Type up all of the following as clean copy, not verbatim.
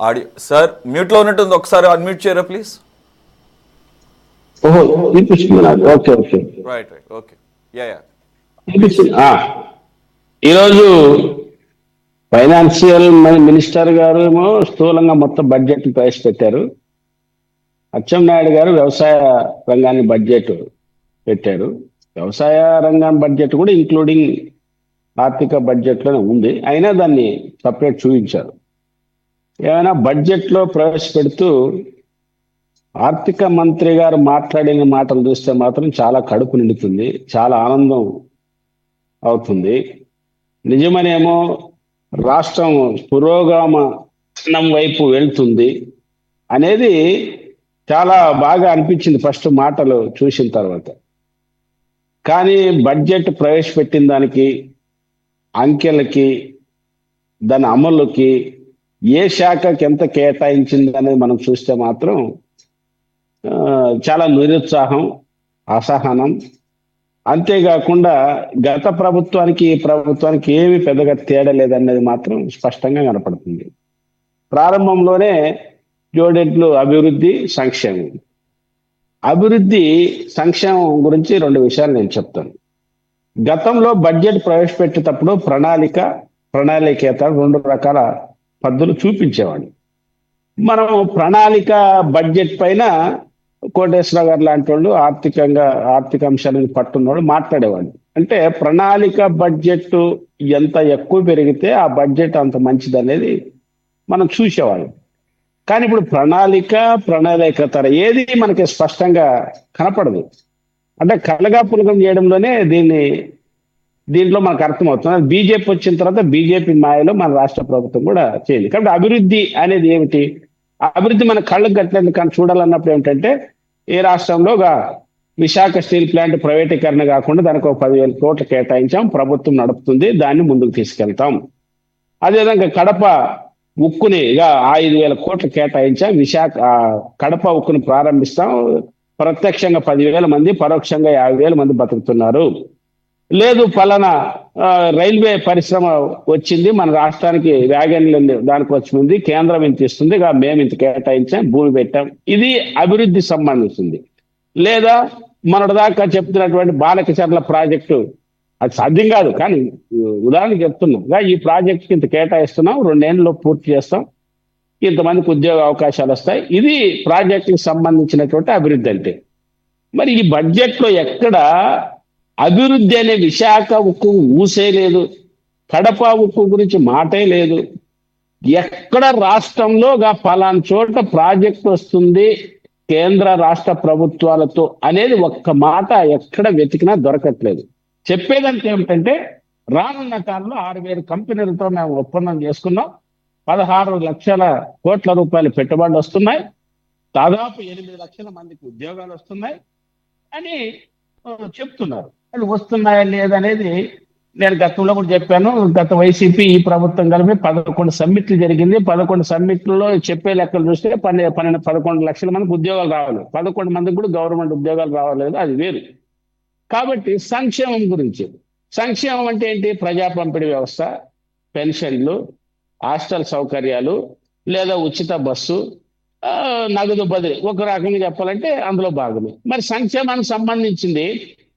Audio sir మ్యూట్లో ఉన్నట్టుంది, ఒకసారి అన్మ్యూట్ చేయరా ప్లీజ్. ఓహో okay okay right right okay yeah yeah. ఈరోజు ఫైనాన్షియల్ మినిస్టర్ గారు ఏమో స్థూలంగా మొత్తం బడ్జెట్ ప్రవేశపెట్టారు. అచ్చెన్నాయుడు గారు వ్యవసాయ రంగాన్ని బడ్జెట్ పెట్టారు. వ్యవసాయ రంగం బడ్జెట్ కూడా ఇంక్లూడింగ్ ఆర్థిక బడ్జెట్లోనే ఉంది, అయినా దాన్ని సపరేట్ చూపించారు. ఏమైనా బడ్జెట్లో ప్రవేశపెడుతూ ఆర్థిక మంత్రి గారు మాట్లాడిన మాటలు చూస్తే మాత్రం చాలా కడుపు నిండుతుంది, చాలా ఆనందం అవుతుంది. నిజమనేమో రాష్ట్రం పురోగమనం వైపు వెళ్తుంది అనేది చాలా బాగా అనిపించింది ఫస్ట్ మాటలు చూసిన తర్వాత. కానీ బడ్జెట్ ప్రవేశపెట్టిన దానికి, అంకెలకి, దాని అమలుకి ఏ శాఖకి ఎంత కేటాయించింది అనేది మనం చూస్తే మాత్రం చాలా నిరుత్సాహం, అసహనం. అంతేకాకుండా గత ప్రభుత్వానికి ఈ ప్రభుత్వానికి ఏమి పెద్దగా తేడా లేదనేది మాత్రం స్పష్టంగా కనపడుతుంది. ప్రారంభంలోనే జోడెడ్లు అభివృద్ధి, సంక్షేమం. అభివృద్ధి, సంక్షేమం గురించి రెండు విషయాలు నేను చెప్తాను. గతంలో బడ్జెట్ ప్రవేశపెట్టేటప్పుడు ప్రణాళికేతర రెండు రకాల పద్ధతులు చూపించేవాడు. మనం ప్రణాళిక బడ్జెట్ పైన కోటేశ్వర గారు లాంటి వాళ్ళు ఆర్థిక అంశాలను పట్టున్నవాడు మాట్లాడేవాడు. అంటే ప్రణాళిక బడ్జెట్ ఎంత ఎక్కువ పెరిగితే ఆ బడ్జెట్ అంత మంచిది అనేది మనం చూసేవాళ్ళం. కానీ ఇప్పుడు ప్రణాళికేతర ఏది మనకి స్పష్టంగా కనపడదు. అంటే కలగా పులగం చేయడంలోనే దీంట్లో మనకు అర్థమవుతుంది. బీజేపీ వచ్చిన తర్వాత బీజేపీ మాయలో మన రాష్ట్ర ప్రభుత్వం కూడా చేయాలి. కాబట్టి అభివృద్ధి అనేది ఏమిటి? అభివృద్ధి మన కళ్ళకు కట్టినట్టు కానీ చూడాలన్నప్పుడు ఏమిటంటే, ఏ రాష్ట్రంలో విశాఖ స్టీల్ ప్లాంట్ ప్రైవేటీకరణ కాకుండా దానికి ఒక 10,000 కోట్లు కేటాయించాం, ప్రభుత్వం నడుపుతుంది, దాన్ని ముందుకు తీసుకెళ్తాం. అదేవిధంగా కడప ఉక్కుని 5,000 కోట్లు కేటాయించాం, కడప ఉక్కుని ప్రారంభిస్తాం, ప్రత్యక్షంగా 10,000 మంది, పరోక్షంగా 50,000 మంది బతుకుతున్నారు. లేదు పలానా రైల్వే పరిశ్రమ వచ్చింది మన రాష్ట్రానికి, వ్యాగన్లు దానికి వచ్చింది, కేంద్రం ఇంత ఇస్తుంది, మేము ఇంత కేటాయించాం, భూమి పెట్టాం. ఇది అభివృద్ధి సంబంధించింది. లేదా మొన్నటిదాకా చెప్తున్నటువంటి బాలకచర్ల ప్రాజెక్టు అది సాధ్యం కాదు, కానీ ఉదాహరణకు చెప్తున్నాం, ఈ ప్రాజెక్టుకి ఇంత కేటాయిస్తున్నాం, 2 ఏళ్ళలో పూర్తి చేస్తాం, ఇంతమందికి ఉద్యోగ అవకాశాలు వస్తాయి. ఇది ప్రాజెక్టుకి సంబంధించినటువంటి అభివృద్ధి అంటే. మరి ఈ బడ్జెట్లో ఎక్కడ అభివృద్ధి అనే విశాఖ ఉక్కు ఊసే లేదు, కడప ఉక్కు గురించి మాటే లేదు. ఎక్కడ రాష్ట్రంలో పలానా చోట ప్రాజెక్ట్ వస్తుంది కేంద్ర రాష్ట్ర ప్రభుత్వాలతో అనేది ఒక్క మాట ఎక్కడ వెతికినా దొరకట్లేదు. చెప్పేదంటే ఏమిటంటే, రానున్న కాలంలో 6,000 కంపెనీలతో మేము ఒప్పందం చేసుకున్నాం, 16 లక్షల కోట్ల రూపాయలు పెట్టుబడులు వస్తున్నాయి, దాదాపు 8 లక్షల మందికి ఉద్యోగాలు వస్తున్నాయి అని చెప్తున్నారు. అది వస్తున్నాయా లేదనేది నేను గతంలో కూడా చెప్పాను. గత వైసీపీ ఈ ప్రభుత్వం కలిపి 11 సమ్మిట్లు జరిగింది. 11 సమ్మిట్లలో చెప్పే లెక్కలు చూస్తే 11 లక్షల మందికి ఉద్యోగాలు రావాలి, 11 మందికి కూడా గవర్నమెంట్ ఉద్యోగాలు రావలేదు, అది వేరు. కాబట్టి సంక్షేమం గురించి, సంక్షేమం అంటే ఏంటి? ప్రజా పంపిణీ వ్యవస్థ, పెన్షన్లు, హాస్టల్ సౌకర్యాలు, లేదా ఉచిత బస్సు, నగదు బదిలీ, ఒక రకంగా చెప్పాలంటే అందులో భాగమే. మరి సంక్షేమానికి సంబంధించింది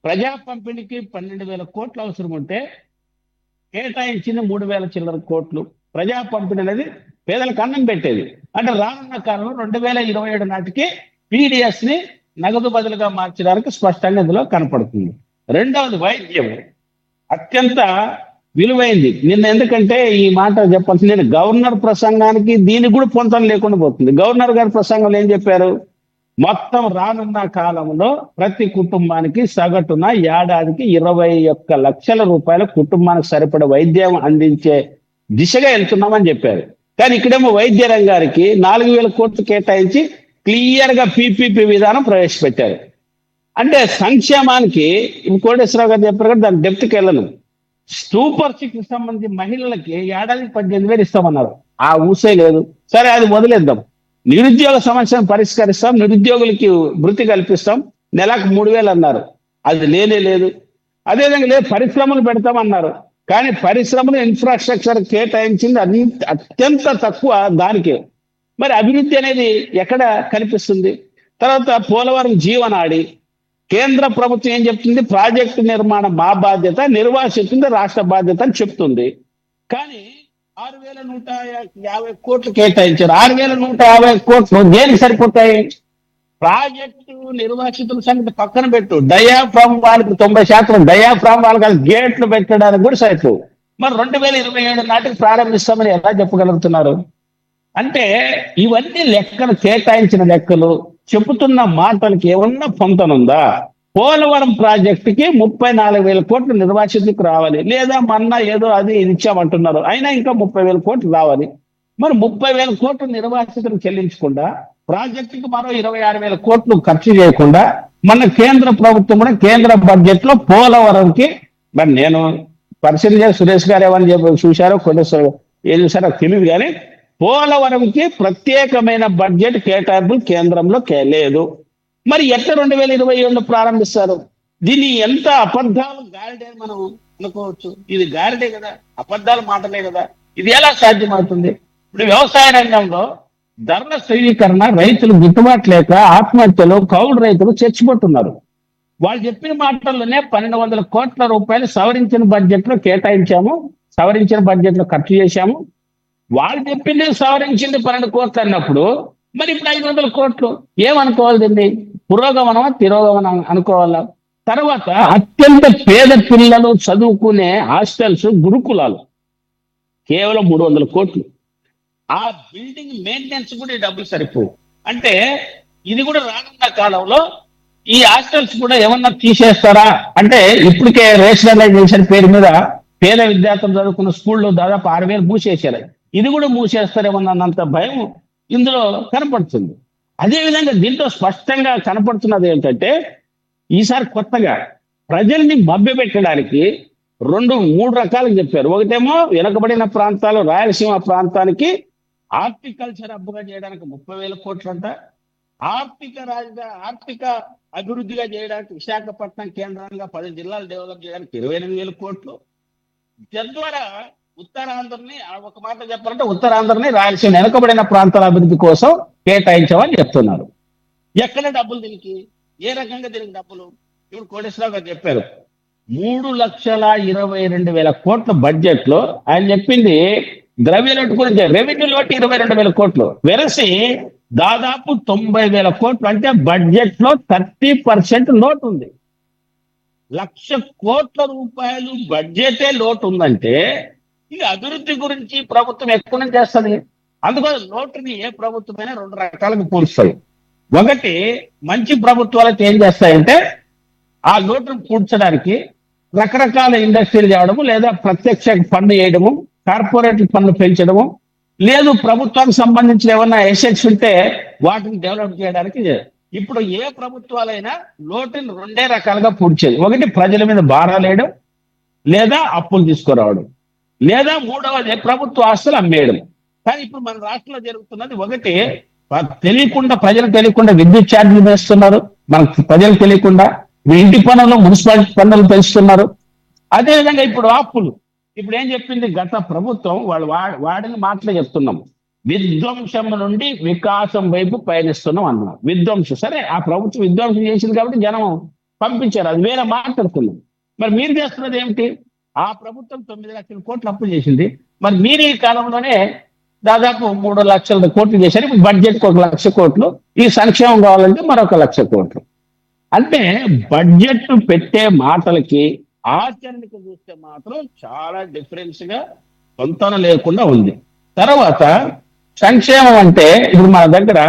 ప్రజా పంపిణీకి 12,000 కోట్లు అవసరం ఉంటే కేటాయించింది 3,000 చిల్లర కోట్లు. ప్రజా పంపిణీ అనేది పేదలకు అన్నం పెట్టేది. అంటే రానున్న కాలంలో 2027 నాటికి పీడిఎస్ ని నగదు బదులుగా మార్చడానికి స్పష్టంగా ఇందులో కనపడుతుంది. రెండవది వైద్యం, అత్యంత విలువైంది. నిన్న ఎందుకంటే ఈ మాట చెప్పాల్సింది, నేను గవర్నర్ ప్రసంగానికి దీనికి కూడా పొంతం లేకుండా పోతుంది. గవర్నర్ గారి ప్రసంగంలో ఏం చెప్పారు? మొత్తం రానున్న కాలంలో ప్రతి కుటుంబానికి సగటున ఏడాదికి 21 లక్షల రూపాయల కుటుంబానికి సరిపడే వైద్యం అందించే దిశగా వెళ్తున్నామని చెప్పారు. కానీ ఇక్కడేమో వైద్య రంగానికి 4,000 కోట్లు కేటాయించి క్లియర్ గా పీపీపీ విధానం ప్రవేశపెట్టారు. అంటే సంక్షేమానికి కోటేశ్వరరావు గారు చెప్పారు కదా, దాని డెప్త్కి వెళ్ళను. సూపర్ సిక్స్ సంబంధించి మహిళలకి ఏడాదికి 18,000 ఇస్తామన్నారు, ఆ ఊసే లేదు. సరే అది వదిలేద్దాం. నిరుద్యోగ సమస్యను పరిష్కరిస్తాం, నిరుద్యోగులకి వృత్తి కల్పిస్తాం, నెలకు 3,000 అన్నారు, అది లేనే లేదు. అదేవిధంగా లేదు పరిశ్రమలు పెడతామన్నారు, కానీ పరిశ్రమలు ఇన్ఫ్రాస్ట్రక్చర్ కేటాయించింది అత్యంత తక్కువ దానికే. మరి అభివృద్ధి అనేది ఎక్కడ కనిపిస్తుంది? తర్వాత పోలవరం జీవనాడి, కేంద్ర ప్రభుత్వం ఏం చెప్తుంది? ప్రాజెక్టు నిర్మాణం మా బాధ్యత, నిర్వాసితుంది రాష్ట్ర బాధ్యత అని చెప్తుంది. కానీ 6,150 కోట్లు కేటాయించారు. 6,150 కోట్లు దేనికి సరిపోతాయి? ప్రాజెక్టు నిర్వాసితుల సంగతి పక్కన పెట్టు, డయాఫ్రామ్ వాళ్ళకి 90% డయాఫ్రామ్ వాళ్ళకి గేట్లు పెట్టడానికి కూడా సరిపో. మరి 2027 నాటికి ప్రారంభిస్తామని ఎలా చెప్పగలుగుతున్నారు? అంటే ఇవన్నీ లెక్కలు, కేటాయించిన లెక్కలు, చెబుతున్న మాటలకి ఏమన్నా పొంతనుందా? పోలవరం ప్రాజెక్టుకి 34,000 కోట్లు నిర్వాసితులకు రావాలి, లేదా మొన్న ఏదో అది ఇది ఇచ్చామంటున్నారు, అయినా ఇంకా 30,000 కోట్లు రావాలి. మరి 30,000 కోట్లు నిర్వాసితులకు చెల్లించకుండా, ప్రాజెక్టుకి మరో 26,000 కోట్లు ఖర్చు చేయకుండా, మన కేంద్ర ప్రభుత్వం కూడా కేంద్ర బడ్జెట్ లో పోలవరంకి, మరి నేను పరిశీలన సురేష్ గారు ఏమని చెప్పి చూశారో కొన్ని ఏం చూసారో తెలియదు, కానీ పోలవరంకి ప్రత్యేకమైన బడ్జెట్ కేటాయింపులు కేంద్రంలో లేదు. మరి ఎట్లా 2027 ప్రారంభిస్తారు? దీన్ని ఎంత అబద్ధాలు, గారిడే మనం అనుకోవచ్చు. ఇది గారిడే కదా, అబద్ధాల మాటలే కదా. ఇది ఎలా సాధ్యమవుతుంది? ఇప్పుడు వ్యవసాయ రంగంలో ధరల స్థిరీకరణ, రైతులు గిట్టుబాటు లేక ఆత్మహత్యలు, కౌలు రైతులు చచ్చిపోతున్నారు. వాళ్ళు చెప్పిన మాటల్లోనే 1,200 కోట్ల రూపాయలు సవరించిన బడ్జెట్ లో కేటాయించాము, సవరించిన బడ్జెట్ లో ఖర్చు చేశాము. వాళ్ళు చెప్పింది సవరించింది 12 కోట్లు అన్నప్పుడు, మరి ఇప్పుడు 500 కోట్లు ఏమనుకోవాలి? దీన్ని పురోగమనమా తిరోగమనం అనుకోవాలా? తర్వాత అత్యంత పేద పిల్లలు చదువుకునే హాస్టల్స్, గురుకులాలు కేవలం 300 కోట్లు. ఆ బిల్డింగ్ మెయింటెనెన్స్ కూడా ఈ డబ్బులు సరిపోవు. అంటే ఇది కూడా రానున్న కాలంలో ఈ హాస్టల్స్ కూడా ఏమన్నా తీసేస్తారా అంటే, ఇప్పటికే రేషనలైజేషన్ పేరు మీద పేద విద్యార్థులు చదువుకున్న స్కూళ్ళు దాదాపు 6,000 మూసేశారు. ఇది కూడా మూసేస్తారేమన్నంత భయం ఇందులో కనపడుతుంది. అదేవిధంగా దీంట్లో స్పష్టంగా కనపడుతున్నది ఏంటంటే, ఈసారి కొత్తగా ప్రజల్ని మభ్యపెట్టడానికి 3 రకాలు చెప్పారు. ఒకటేమో వెనుకబడిన ప్రాంతాలు, రాయలసీమ ప్రాంతానికి హార్టికల్చర్ హబ్గా చేయడానికి 30,000 కోట్లు అంట, ఆర్థిక అభివృద్ధిగా చేయడానికి విశాఖపట్నం కేంద్రంగా 10 జిల్లాలు డెవలప్ చేయడానికి 28,000 కోట్లు, తద్వారా ఉత్తరాంధ్రని, ఒక మాట చెప్పాలంటే ఉత్తరాంధ్రని, రాయలసీమ వెనుకబడిన ప్రాంతాల అభివృద్ధి కోసం కేటాయించామని చెప్తున్నారు. ఎక్కడ డబ్బులు దీనికి? ఏ రకంగా దీనికి డబ్బులు? ఇప్పుడు కోటేశ్వరరావు గారు చెప్పారు 3,22,000 కోట్ల బడ్జెట్ లో ఆయన చెప్పింది ద్రవ్య లోటు గురించి, రెవెన్యూ లోటు 22,000 కోట్లు, వెరసి దాదాపు 90,000 కోట్లు, అంటే బడ్జెట్ లో 30% లోటు ఉంది. 1,00,000 కోట్ల రూపాయలు బడ్జెటే లోటు ఉందంటే ఇది అభివృద్ధి గురించి ప్రభుత్వం ఎక్కువ చేస్తుంది. అందుకోసం లోటుని ఏ ప్రభుత్వమైనా 2 రకాలుగా పూడుస్తాయి. ఒకటి, మంచి ప్రభుత్వాలతో ఏం చేస్తాయంటే ఆ లోటును పూడ్చడానికి రకరకాల ఇండస్ట్రీలు చేయడము, లేదా ప్రత్యక్ష పన్ను వేయడము, కార్పొరేట్ పన్ను పెంచడము, లేదు ప్రభుత్వానికి సంబంధించిన ఏమన్నా ఎసెట్స్ ఉంటే వాటిని డెవలప్ చేయడానికి. ఇప్పుడు ఏ ప్రభుత్వాలైనా లోటుని 2 రకాలుగా పూడ్చేది. ఒకటి, ప్రజల మీద భారాలు వేయడం, లేదా అప్పులు తీసుకురావడం, లేదా 3వది ప్రభుత్వ ఆస్తులు అమ్మేయడం. కానీ ఇప్పుడు మన రాష్ట్రంలో జరుగుతున్నది ఒకటి, తెలియకుండా, ప్రజలకు తెలియకుండా విద్యుత్ ఛార్జీలు వేస్తున్నారు, మనకు ప్రజలకు తెలియకుండా ఇంటి పన్నులు, మున్సిపాలిటీ పన్నులు పెంచుతున్నారు. అదేవిధంగా ఇప్పుడు అప్పులు. ఇప్పుడు ఏం చెప్పింది గత ప్రభుత్వం? వాళ్ళు వాడిన మాటలు చెప్తున్నాం, విధ్వంసం నుండి వికాసం వైపు పయనిస్తున్నాం అన్నాం. విధ్వంసం, సరే ఆ ప్రభుత్వం విధ్వంసం చేసింది కాబట్టి జనం పంపించారు, అది వేరే మాట్లాడుకున్నాం. మరి మీరు చేస్తున్నది ఏమిటి? ఆ ప్రభుత్వం 9 లక్షల కోట్లు అప్పు చేసింది, మరి మీరు ఈ కాలంలోనే దాదాపు 3 లక్షల కోట్లు చేశారు. ఇప్పుడు బడ్జెట్కి 1,00,000 కోట్లు, ఈ సంక్షేమం కావాలంటే మరొక 1,00,000 కోట్లు. అంటే బడ్జెట్ పెట్టే మాటలకి ఆచరణకు చూస్తే మాత్రం చాలా డిఫరెన్స్ గా పొంతన లేకుండా ఉంది. తర్వాత సంక్షేమం అంటే ఇప్పుడు మన దగ్గర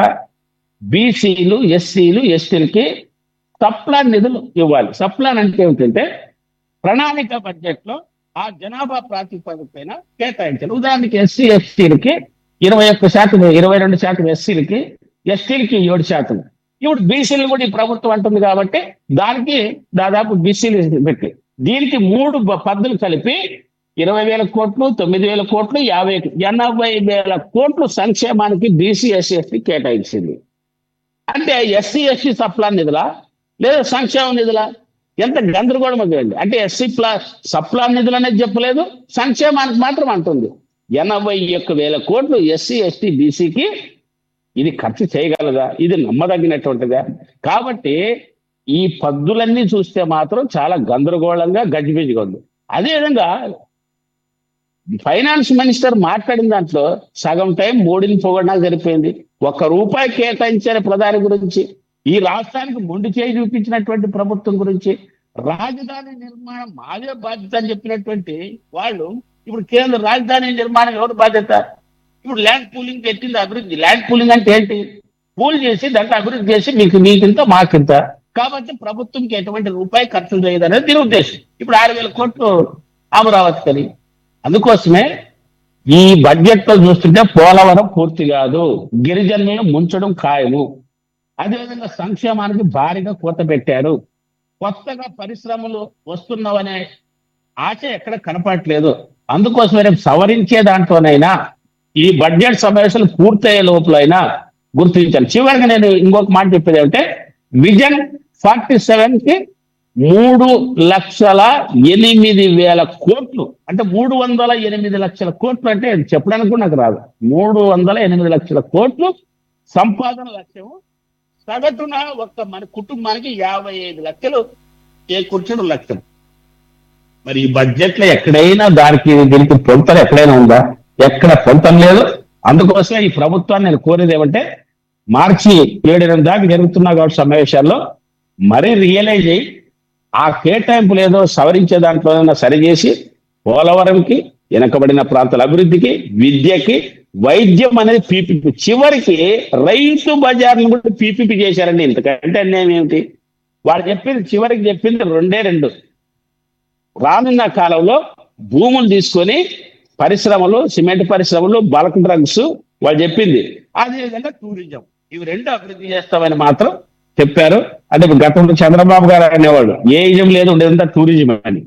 బీసీలు, ఎస్సీలు, ఎస్టీలకి సప్లాన్ నిధులు ఇవ్వాలి. సప్లాన్ అంటే ఏమిటంటే ప్రణాళిక బడ్జెట్ లో ఆ జనాభా ప్రాతిపదికన కేటాయించాలి. ఉదాహరణకి ఎస్సీ ఎస్టీలకి 21%, 22% ఎస్సీలకి, ఎస్టీలకి 7%. ఇప్పుడు బీసీలు కూడా ఈ ప్రభుత్వం అంటుంది కాబట్టి దానికి దాదాపు బీసీలు పెట్టి దీనికి 3 పద్ధతులు కలిపి 20,000 కోట్లు, 9,000 కోట్లు, 80,000 కోట్లు సంక్షేమానికి బీసీ, ఎస్సీ, ఎస్టీ కేటాయించింది. అంటే ఎస్సీ ఎస్టీ సప్లాన్ నిధులా లేదా సంక్షేమ నిధులా? ఎంత గందరగోళం అండి. అంటే ఎస్సీ సప్లాన్ నిధులు అనేది చెప్పలేదు, సంక్షేమానికి మాత్రం అంటుంది. 81,000 కోట్లు ఎస్సీ ఎస్టీ బీసీకి, ఇది ఖర్చు చేయగలదా, ఇది నమ్మదగినటువంటిదా? కాబట్టి ఈ పద్దులన్నీ చూస్తే మాత్రం చాలా గందరగోళంగా గజిబిజిగా ఉంది. అదేవిధంగా ఫైనాన్స్ మినిస్టర్ మాట్లాడిన దాంట్లో సగం టైం మోడీని పొగడడానికి సరిపోయింది. ₹1 కేటాయించిన ప్రధాని గురించి, ఈ రాష్ట్రానికి మొండి చేయి చూపించినటువంటి ప్రభుత్వం గురించి, రాజధాని నిర్మాణం మాదే బాధ్యత అని చెప్పినటువంటి వాళ్ళు ఇప్పుడు కేంద్ర రాజధాని నిర్మాణం ఎవరు బాధ్యత? ఇప్పుడు ల్యాండ్ పూలింగ్ పెట్టింది అభివృద్ధి. ల్యాండ్ పూలింగ్ అంటే ఏంటి? పూల్ చేసి దాంట్లో అభివృద్ధి చేసి మీకింత మాకింత, కాబట్టి ప్రభుత్వంకి ఎటువంటి రూపాయి ఖర్చు చేయదు అనేది దీని ఉద్దేశం. ఇప్పుడు 6,000 కోట్లు అమరావతి కని. అందుకోసమే ఈ బడ్జెట్ లో చూస్తుంటే పోలవరం పూర్తి కాదు, గిరిజనులను ముంచడం ఖాయము. అదేవిధంగా సంక్షేమానికి భారీగా కోత పెట్టారు. కొత్తగా పరిశ్రమలు వస్తున్నవనే ఆశ ఎక్కడ కనపడట్లేదు. అందుకోసమే రేపు సవరించే దాంట్లోనైనా ఈ బడ్జెట్ సమావేశాలు పూర్తయ్యే లోపలైనా గుర్తించాలి. చివరికి నేను ఇంకొక మాట చెప్పేది ఏమంటే, విజన్ 47 కి 3,08,000 కోట్లు, అంటే 308 లక్షల కోట్లు, అంటే చెప్పడానికి కూడా నాకు రాదు. 308 లక్షల కోట్లు సంపాదన లక్ష్యము. సగటున మన కుటుంబానికి 55 లక్షలు చేకూర్చడం లక్ష్యం. మరి ఈ బడ్జెట్ లో ఎక్కడైనా దీనికి పొంతన ఎక్కడైనా ఉందా? ఎక్కడ పొంతం లేదు. అందుకోసమే ఈ ప్రభుత్వాన్ని నేను కోరేది ఏమంటే, మార్చి 7 దాకా జరుగుతున్న కాబట్టి సమావేశాల్లో మరీ రియలైజ్ అయ్యి ఆ కేటాయింపులు ఏదో సవరించే దాంట్లో సరిచేసి పోలవరంకి, వెనకబడిన ప్రాంతాల అభివృద్ధికి, విద్యకి, వైద్యం అనేది పీపీపీ, చివరికి రైతు బజార్ను కూడా పీపీపీ చేశారండి. ఇంతకంటే అన్యాయం ఏమిటి? వాళ్ళు చివరికి చెప్పింది 2 రానున్న కాలంలో భూములు తీసుకొని పరిశ్రమలు, సిమెంట్ పరిశ్రమలు, బల్క్ డ్రగ్స్ వాళ్ళు చెప్పింది. అదేవిధంగా టూరిజం, ఇవి 2 అభివృద్ధి చేస్తామని మాత్రం చెప్పారు. అంటే గతంలో చంద్రబాబు గారు అనేవాళ్ళు ఏ ఇజం లేదు, ఉండేదంతా టూరిజం అని.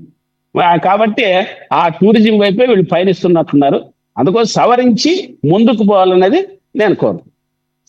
కాబట్టి ఆ టూరిజం వైపే వీళ్ళు పయనిస్తున్నట్టున్నారు. అందుకోసం సవరించి ముందుకు పోవాలన్నది నేను కోరు.